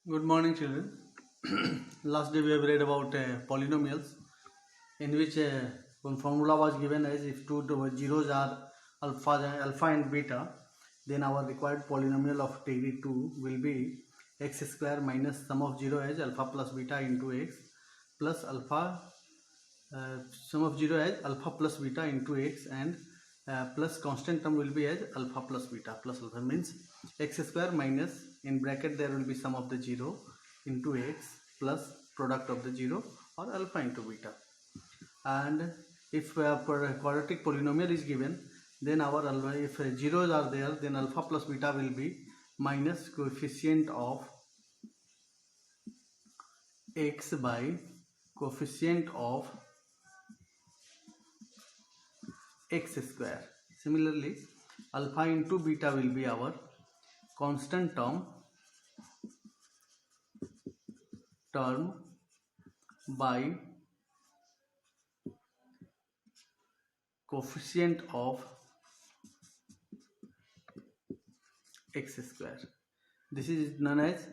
Good morning, children. Last day we have read about polynomials, in which one formula was given as if two zeros are alpha and beta, then our required polynomial of degree 2 will be x square minus sum of 0 as alpha plus beta into x plus alpha sum of 0 as alpha plus beta into x and plus constant term will be as alpha plus beta plus alpha, means x square minus in bracket there will be sum of the 0 into x plus product of the 0 or alpha into beta. And if a quadratic polynomial is given, then our if zeros are there, then alpha plus beta will be minus coefficient of x by coefficient of x square. Similarly, alpha into beta will be our constant term by coefficient of x square. This is known as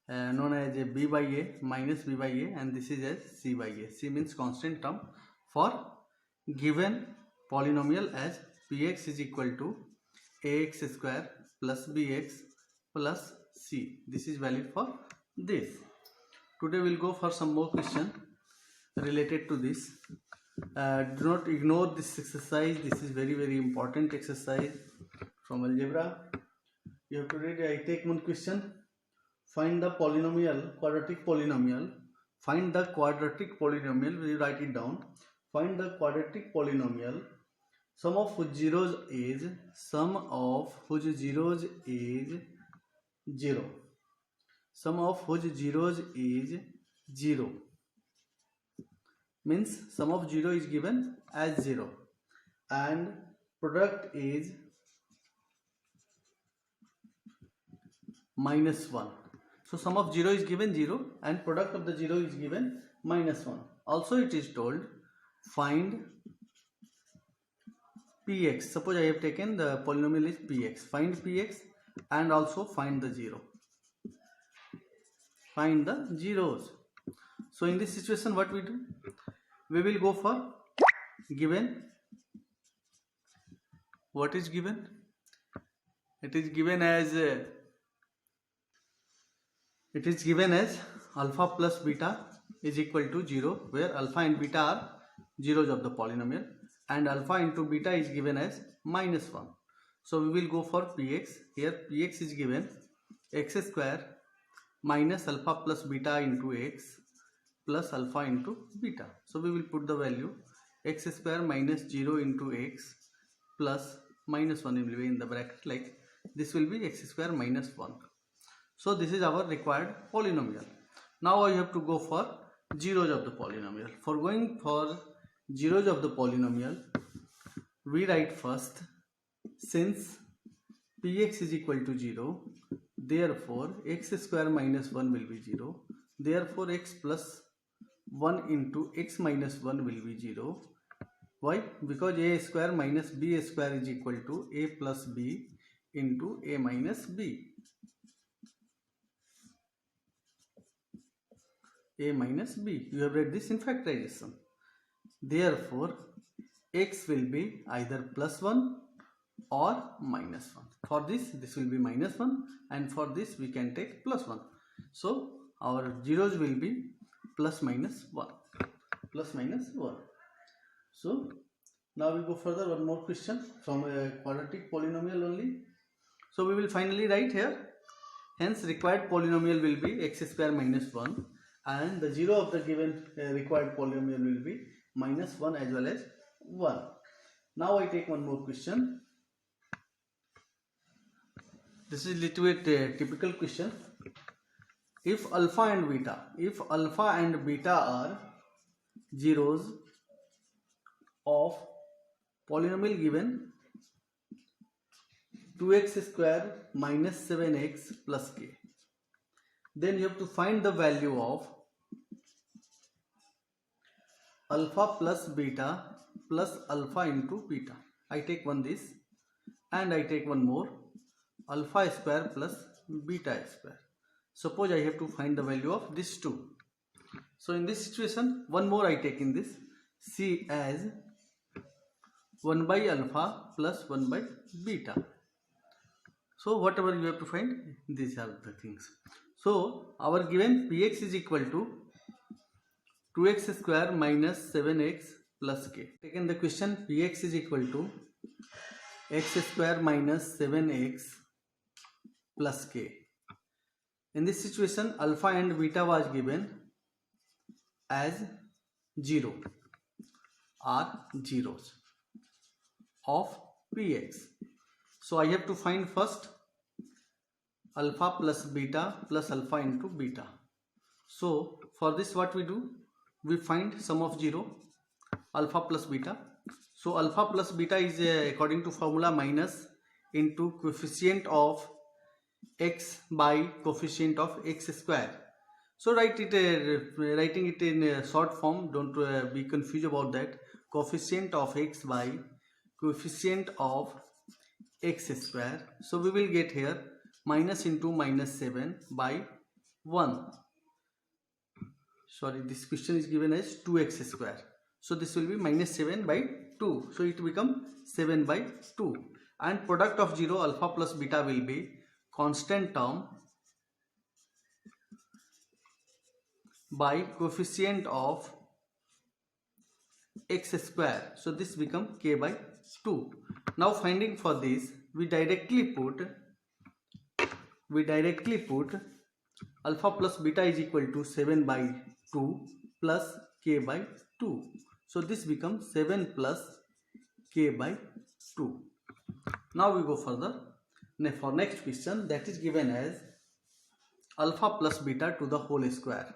b by a minus b by a, and this is as c by a. C means constant term for given polynomial as px is equal to ax square plus bx plus c. This is valid for this. Today we'll go for some more question related to this. Do not ignore this exercise. This is very important exercise from algebra. You have to read. I take one question. Find the polynomial, quadratic polynomial. Find the quadratic polynomial. We write it down. Find the quadratic polynomial. Sum of whose zeros is 0. Sum of whose zeros is 0. Means sum of 0 is given as 0 and product is minus 1. So sum of 0 is given 0 and product of the 0 is given minus 1. Also it is told find px. Suppose I have taken the polynomial is px. Find px and also find the 0. Find the zeros. So in this situation what we do? We will go for given. What is given? It is given as alpha plus beta is equal to 0, where alpha and beta are zeros of the polynomial, and alpha into beta is given as minus 1. So we will go for px. Here px is given x square minus alpha plus beta into x plus alpha into beta. So we will put the value x square minus 0 into x plus minus 1 will be in the bracket, like this will be x square minus 1. So this is our required polynomial. Now I have to go for zeros of the polynomial. For going for zeros of the polynomial, we write first, since px is equal to 0, therefore x square minus 1 will be 0. Therefore x plus 1 into x minus 1 will be 0. Why? Because a square minus b square is equal to a plus b into a minus b. A minus b. You have read this in factorization. Therefore x will be either plus 1 or minus 1. For this will be minus 1, and for this we can take plus 1. So our zeros will be plus minus 1. So now we go further. One more question from a quadratic polynomial only. So we will finally write here, hence required polynomial will be x square minus 1, and the 0 of the given required polynomial will be minus 1 as well as 1. Now I take one more question. This is little bit typical question. If alpha and beta are zeros of polynomial given 2x square minus 7x plus k, then you have to find the value of alpha plus beta plus alpha into beta. I take one this and I take one more, alpha square plus beta square. suppose I have to find the value of this 2. So in this situation, one more I take in this, C as 1 by alpha plus 1 by beta. So whatever you have to find, these are the things. So our given Px is equal to 2x square minus 7x plus k. Taken the question, Px is equal to x square minus 7x plus k. In this situation, alpha and beta was given as 0, are zeros of Px. So I have to find first alpha plus alpha into beta. So for this what we do? We find sum of 0, alpha plus beta. So alpha plus beta is according to formula minus into coefficient of x by coefficient of x square. So writing it in a short form, don't be confused about that. Coefficient of x by coefficient of x square. So we will get here minus into minus 7 by 1. Sorry, this question is given as 2x square. So this will be minus 7 by 2. So it becomes 7 by 2. And product of 0 alpha plus beta will be constant term by coefficient of x square. So this becomes k by 2. Now finding for this, we directly put alpha plus beta is equal to 7 by 2 plus k by 2. So this becomes 7 plus k by 2. Now we go further for next question, that is given as alpha plus beta to the whole square.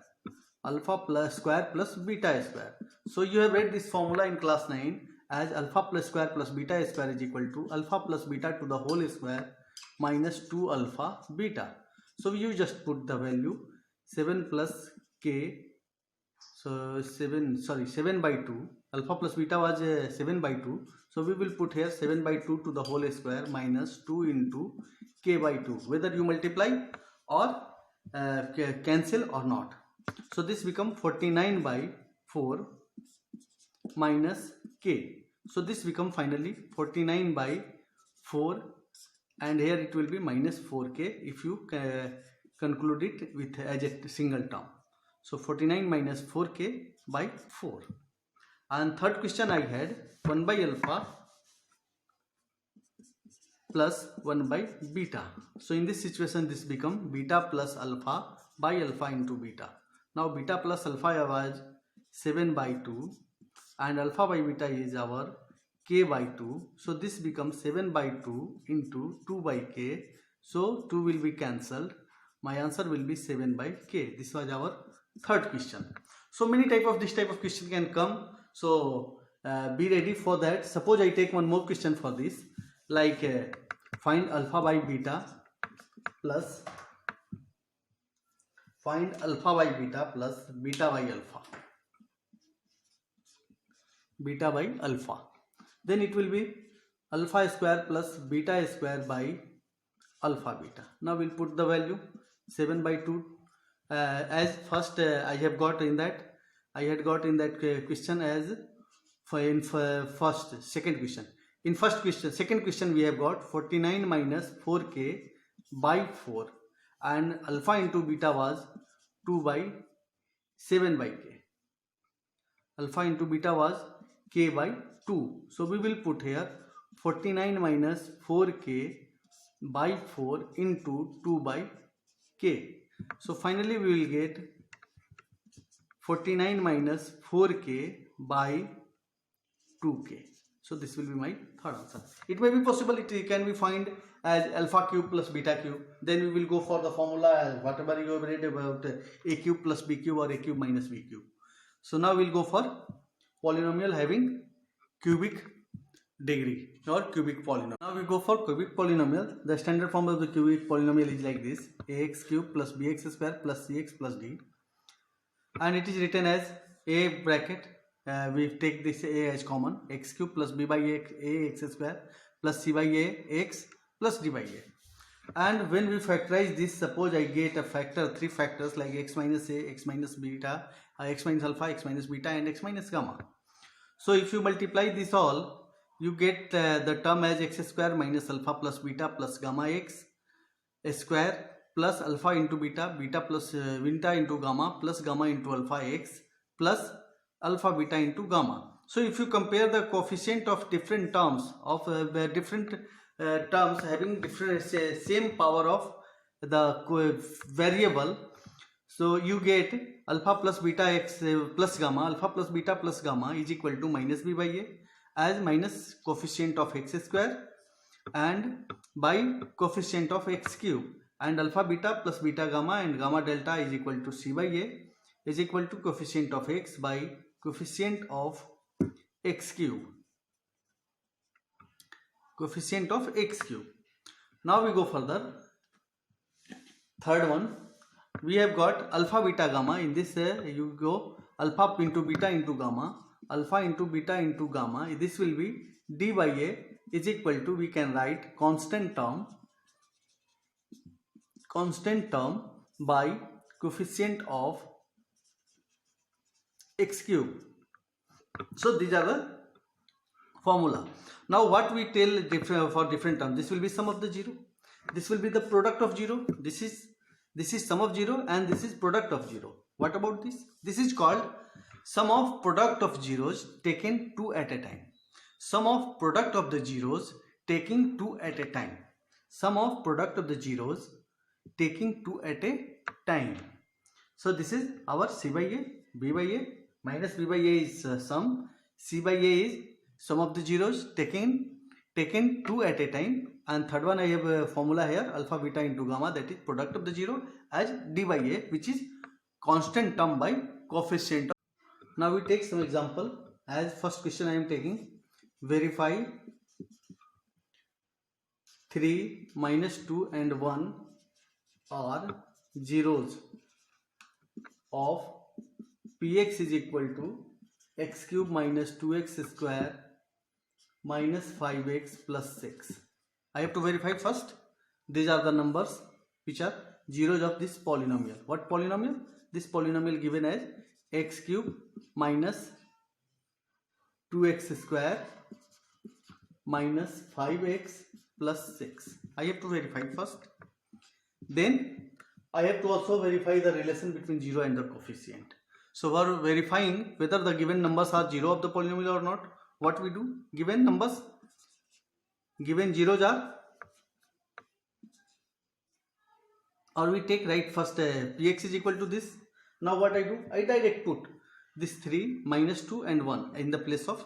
Alpha plus square plus beta square. So you have read this formula in class 9 as alpha plus square plus beta square is equal to alpha plus beta to the whole square minus 2 alpha beta. So you just put the value 7 plus k. So 7 by 2. Alpha plus beta was 7 by 2. So we will put here 7 by 2 to the whole square minus 2 into k by 2. Whether you multiply or cancel or not. So this becomes 49 by 4 minus k. So this becomes finally 49 by 4, and here it will be minus 4k if you conclude it with as a single term. So 49 minus 4k by 4. And third question I had 1 by alpha plus 1 by beta. So in this situation this becomes beta plus alpha by alpha into beta. Now beta plus alpha was 7 by 2 and alpha by beta is our k by 2. So this becomes 7 by 2 into 2 by k. So 2 will be cancelled. My answer will be 7 by k. This was our third question. So many this type of question can come. So be ready for that. Suppose I take one more question for this, like find alpha by beta plus beta by alpha. Beta by alpha. Then it will be alpha square plus beta square by alpha beta. Now we'll put the value 7 by 2 as first I had got in that question as second question. In second question we have got 49 minus 4k by 4 and alpha into beta was 2 by 7 by k. Alpha into beta was k by 2. So we will put here 49 minus 4k by 4 into 2 by k. So finally we will get 49 minus 4k by 2k. So this will be my third answer. It may be possible it can be find as alpha cube plus beta cube. Then we will go for the formula as whatever you have read about a cube plus b cube or a cube minus b cube. So now we will go for polynomial having cubic degree or cubic polynomial. Now we go for cubic polynomial. The standard form of the cubic polynomial is like this: ax cube plus bx square plus cx plus d, and it is written as a bracket. We take this a as common, x cube plus b by a x square plus c by a x plus d by a. And when we factorize this, suppose I get a factor, three factors like x minus a, x minus beta, x minus alpha, x minus beta, and x minus gamma. So if you multiply this all, you get the term as x square minus alpha plus beta plus gamma x square plus alpha into beta, beta plus beta into gamma into alpha x plus alpha beta into gamma. So if you compare the coefficient of different terms of different terms having different same power of the variable, so you get alpha plus beta x plus gamma, alpha plus beta plus gamma is equal to minus b by a as minus coefficient of x square and by coefficient of x cube, and alpha beta plus beta gamma and gamma delta is equal to c by a is equal to coefficient of x by coefficient of x cube. Coefficient of x cube. Now we go further. Third one, we have got alpha beta gamma. In this you go alpha into beta into gamma, alpha into beta into gamma. This will be d by a is equal to, we can write constant term by coefficient of x cube. So these are the formula. Now what we tell for different terms, this will be sum of the zero, this will be the product of zero, this is sum of zero, and this is product of zero. What about this? This is called sum of product of zeros taken two at a time. Sum of product of the zeros taking two at a time. Sum of product of the zeros taking two at a time. So this is our c by a, b by a, minus b by a is sum, c by a is sum of the zeros taken two at a time, and third one I have a formula here, alpha beta into gamma, that is product of the zero, as d by a, which is constant term by coefficient. Now we take some example. As first question I am taking, verify 3, minus 2 and 1 are zeros of px is equal to x cube minus 2x square minus 5x plus 6. I have to verify first. These are the numbers which are zeros of this polynomial. What polynomial? This polynomial given as x cube minus 2x square minus 5x plus 6. I have to verify first. Then I have to also verify the relation between 0 and the coefficient. So for verifying whether the given numbers are 0 of the polynomial or not, what we do? Given numbers, given zeros are, or we take right first px is equal to this. Now what I do? I direct put this 3, minus 2 and 1 in the place of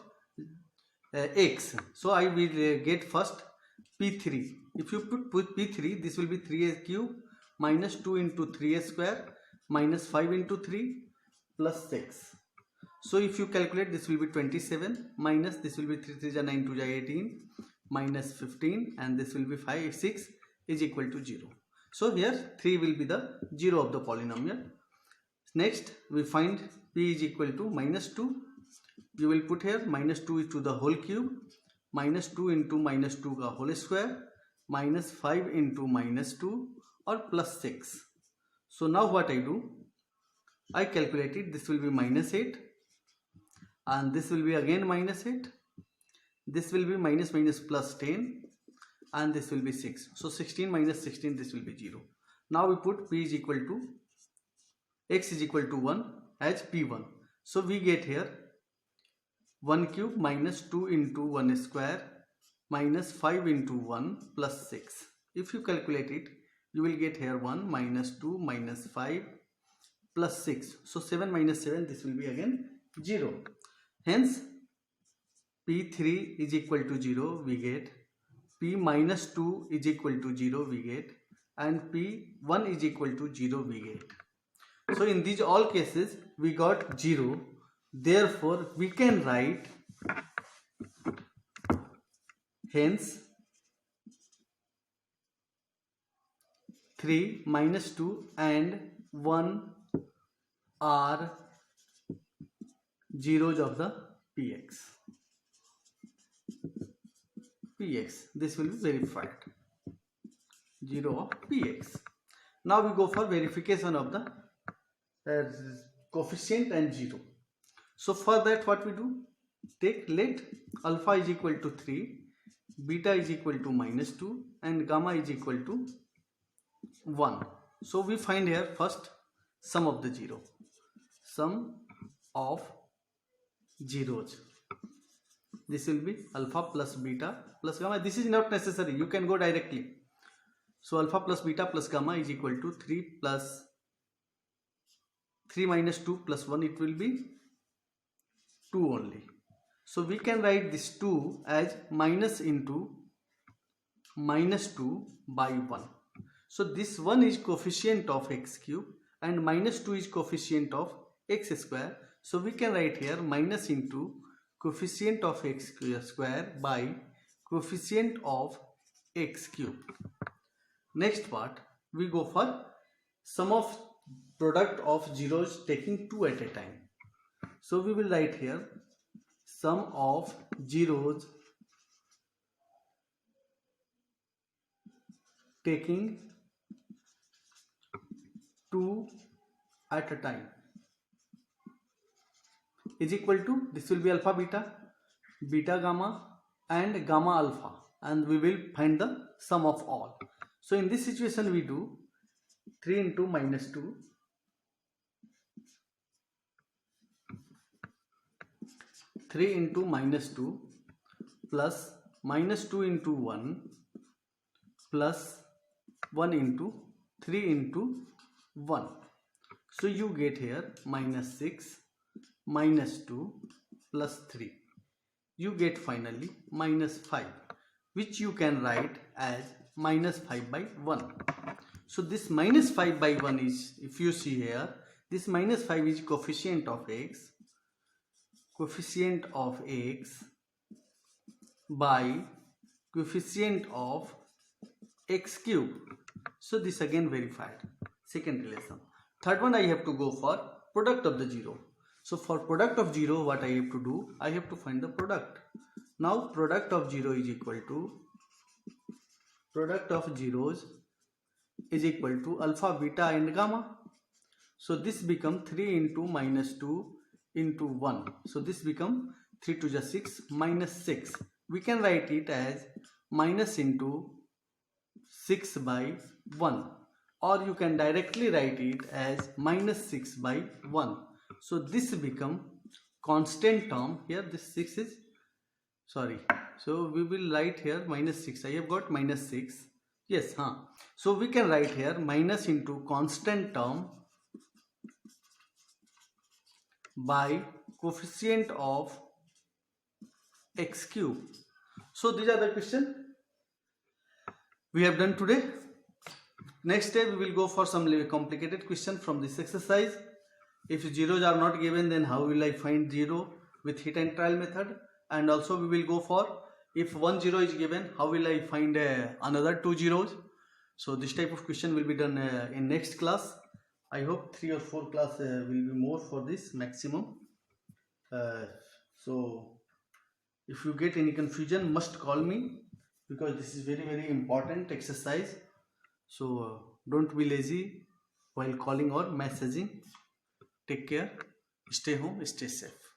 x. So I will get first p3. If you put p3, this will be 3a cube minus 2 into 3a square minus 5 into 3 plus 6. So if you calculate, this will be 27 minus this will be 3 3 ja 9 2 ja 18 minus 15, and this will be 5 6 is equal to 0. So here 3 will be the 0 of the polynomial. Next we find p is equal to minus 2. You will put here minus 2 to the whole cube, minus 2 into minus 2 ka whole square, minus 5 into minus 2 or plus 6. So now what I do? I calculate it. This will be minus 8 and this will be again minus 8. This will be minus minus plus 10 and this will be 6. So 16 minus 16, this will be 0. Now we put p is equal to x is equal to 1 as p1. So we get here 1 cube minus 2 into 1 square minus 5 into 1 plus 6. If you calculate it, you will get here 1 minus 2 minus 5 plus 6. So 7 minus 7, this will be again 0. Hence p3 is equal to 0, we get p minus 2 is equal to 0, we get, and p1 is equal to 0, we get. So in these all cases we got 0. Therefore we can write, hence 3 minus 2 and 1 are zeros of the px. This will be verified. 0 of px. Now we go for verification of the coefficient and 0. So for that what we do, let alpha is equal to 3, beta is equal to -2 and gamma is equal to 1. So we find here first sum of the sum of zeros. This will be alpha plus beta plus gamma. This is not necessary, you can go directly. So alpha plus beta plus gamma is equal to 3 minus 2 plus 1, it will be 2 only. So we can write this 2 as minus into -2 by 1. So this 1 is coefficient of x cube and -2 is coefficient of x square. So we can write here minus into coefficient of x square by coefficient of x cube. Next part, we go for sum of product of zeros taking 2 at a time. So we will write here sum of zeros taking 2 at a time is equal to, this will be alpha beta, beta gamma and gamma alpha, and we will find the sum of all. So in this situation we do 3 into -2 3 into -2 plus -2 into 1 plus 1 into 3 into 1. So you get here -6 -2 plus 3. You get finally -5, which you can write as -5 by 1. So this -5 by 1 is, if you see here, this -5 is coefficient of x by coefficient of x cube. So this again verified. Second relation. Third one, I have to go for product of the zero. So for product of 0, what I have to do? I have to find the product. Now product of 0 is equal to, product of zeros is equal to alpha, beta and gamma. So this become 3 into -2 into 1. So this become 3 to the 6 minus 6. We can write it as minus into 6 by 1, or you can directly write it as -6 by 1. So this become constant term. Here this 6 is, sorry, so we will write here -6. I have got -6. Yes, so we can write here minus into constant term by coefficient of x cube. So these are the questions we have done today. Next day we will go for some complicated question from this exercise. If zeros are not given, then how will I find 0 with hit and trial method? And also we will go for, if 1 0 is given, how will I find another 2 zeros? So this type of question will be done in next class. I hope 3 or 4 class will be more for this maximum. So if you get any confusion, must call me, because this is very important exercise. So don't be lazy while calling or messaging. Take care, stay home, stay safe.